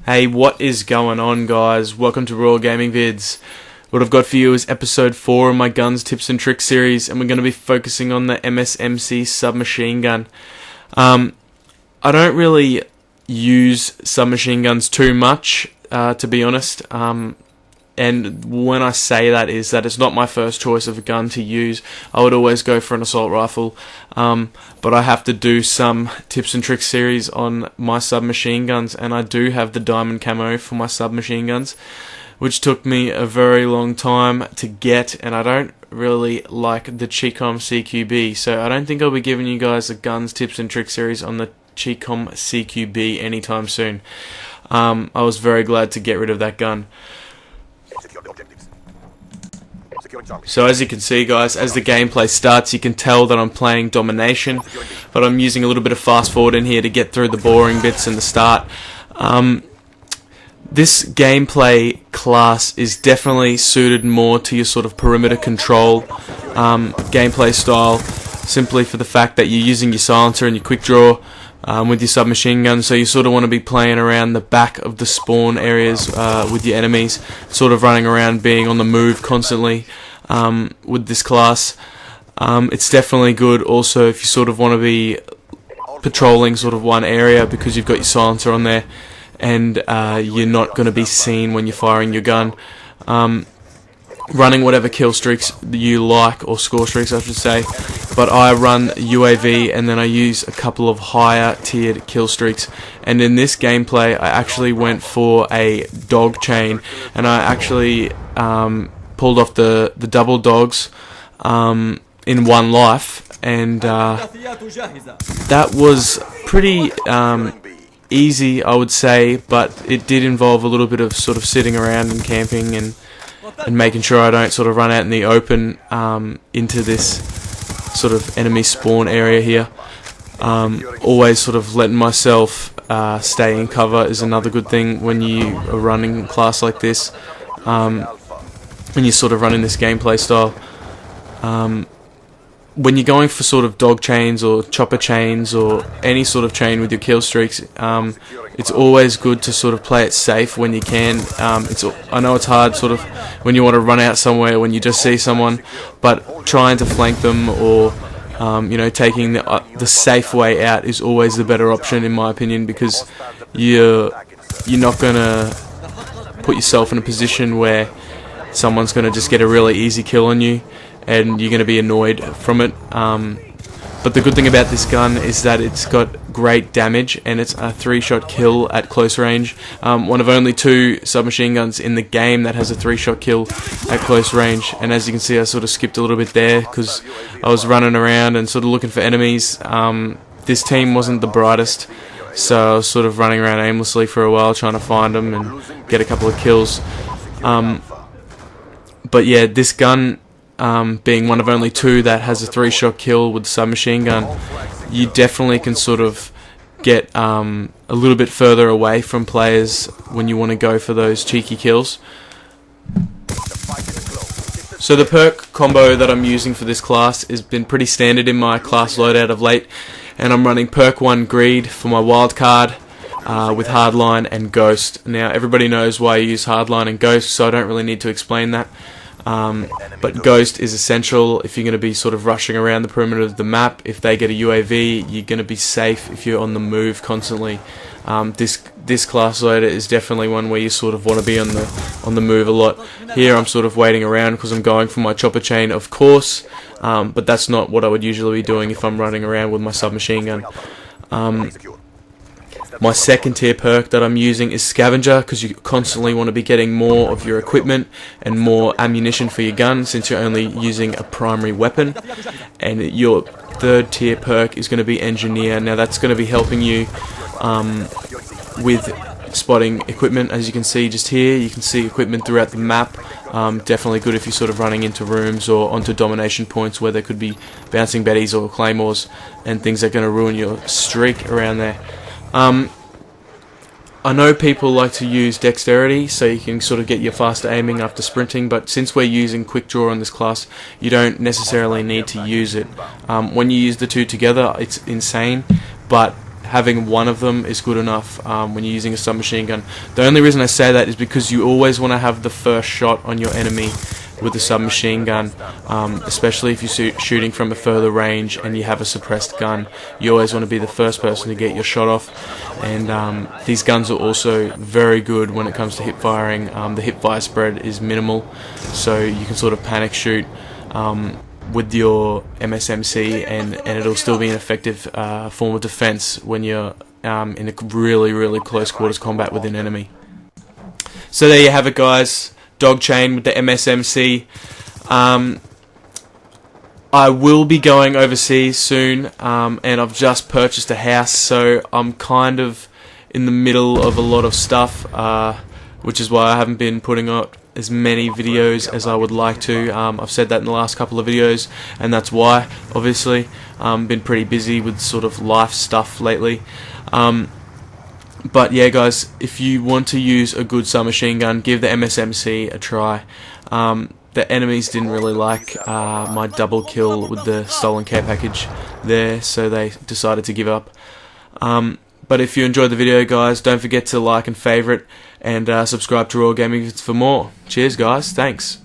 Hey, what is going on, guys? Welcome to Raw Gaming Vids. What I've got for you is episode 4 of my Guns, Tips and Tricks series, and we're going to be focusing on the MSMC Submachine Gun. I don't really use submachine guns too much, to be honest, and when I say that is that it's not my first choice of a gun to use. I would always go for an assault rifle, but I have to do some tips and tricks series on my submachine guns, and I do have the diamond camo for my submachine guns, which took me a very long time to get, and I don't really like the Chicom CQB, so I don't think I'll be giving you guys a guns, tips and tricks series on the Chicom CQB anytime soon. I was very glad to get rid of that gun. So as you can see, guys, as the gameplay starts, you can tell that I'm playing Domination, but I'm using a little bit of fast forward in here to get through the boring bits in the start. This gameplay class is definitely suited more to your sort of perimeter control gameplay style, simply for the fact that you're using your silencer and your quick draw with your submachine gun, so you sort of want to be playing around the back of the spawn areas with your enemies, sort of running around, being on the move constantly with this class. It's definitely good also if you sort of want to be patrolling sort of one area because you've got your silencer on there and you're not going to be seen when you're firing your gun. Running whatever kill streaks you like, or score streaks I should say, but I run UAV and then I use a couple of higher tiered kill streaks, and in this gameplay I actually went for a dog chain, and I actually pulled off the double dogs in one life, and that was pretty easy, I would say, but it did involve a little bit of sort of sitting around and camping and making sure I don't sort of run out in the open into this sort of enemy spawn area here. Always sort of letting myself stay in cover is another good thing when you are running a class like this, when you're sort of running this gameplay style. When you're going for sort of dog chains or chopper chains or any sort of chain with your kill streaks, it's always good to sort of play it safe when you can. I know it's hard sort of when you want to run out somewhere when you just see someone, but trying to flank them or taking the safe way out is always the better option in my opinion, because you're not going to put yourself in a position where someone's going to just get a really easy kill on you and you're going to be annoyed from it. But the good thing about this gun is that it's got great damage, and it's a 3-shot kill at close range. One of only 2 submachine guns in the game that has a 3-shot kill at close range, and as you can see I sort of skipped a little bit there because I was running around and sort of looking for enemies. This team wasn't the brightest, so I was sort of running around aimlessly for a while trying to find them and get a couple of kills. But yeah, this gun, being one of only 2 that has a 3-shot kill with the submachine gun, you definitely can sort of get a little bit further away from players when you want to go for those cheeky kills. So the perk combo that I'm using for this class has been pretty standard in my class loadout of late, and I'm running perk 1 Greed for my wild card with Hardline and Ghost. Now everybody knows why I use Hardline and Ghost, so I don't really need to explain that. But Ghost is essential if you're going to be sort of rushing around the perimeter of the map. If they get a UAV, you're going to be safe if you're on the move constantly. This class loader is definitely one where you sort of want to be on the move a lot. Here I'm sort of waiting around because I'm going for my chopper chain, of course, but that's not what I would usually be doing if I'm running around with my submachine gun. My second tier perk that I'm using is Scavenger, because you constantly want to be getting more of your equipment and more ammunition for your gun since you're only using a primary weapon. And your third tier perk is going to be Engineer. Now that's going to be helping you with spotting equipment. As you can see just here, you can see equipment throughout the map. Definitely good if you're sort of running into rooms or onto domination points where there could be bouncing betties or claymores and things that are going to ruin your streak around there. I know people like to use dexterity so you can sort of get your faster aiming after sprinting, but since we're using quick draw in this class, you don't necessarily need to use it. When you use the two together, it's insane, but having one of them is good enough when you're using a submachine gun. The only reason I say that is because you always want to have the first shot on your enemy with the submachine gun, especially if you're shooting from a further range and you have a suppressed gun. You always want to be the first person to get your shot off, and these guns are also very good when it comes to hip firing. The hip fire spread is minimal, so you can sort of panic shoot with your MSMC, and it'll still be an effective form of defense when you're in a really close quarters combat with an enemy. So there you have it, guys. Dog chain with the MSMC. I will be going overseas soon, and I've just purchased a house, so I'm kind of in the middle of a lot of stuff, which is why I haven't been putting out as many videos as I would like to. I've said that in the last couple of videos, and that's why, obviously. Been pretty busy with sort of life stuff lately. But yeah, guys, if you want to use a good submachine gun, give the MSMC a try. The enemies didn't really like my double kill with the stolen care package there, so they decided to give up. But if you enjoyed the video, guys, don't forget to like and favourite, and subscribe to Raw Gaming for more. Cheers, guys. Thanks.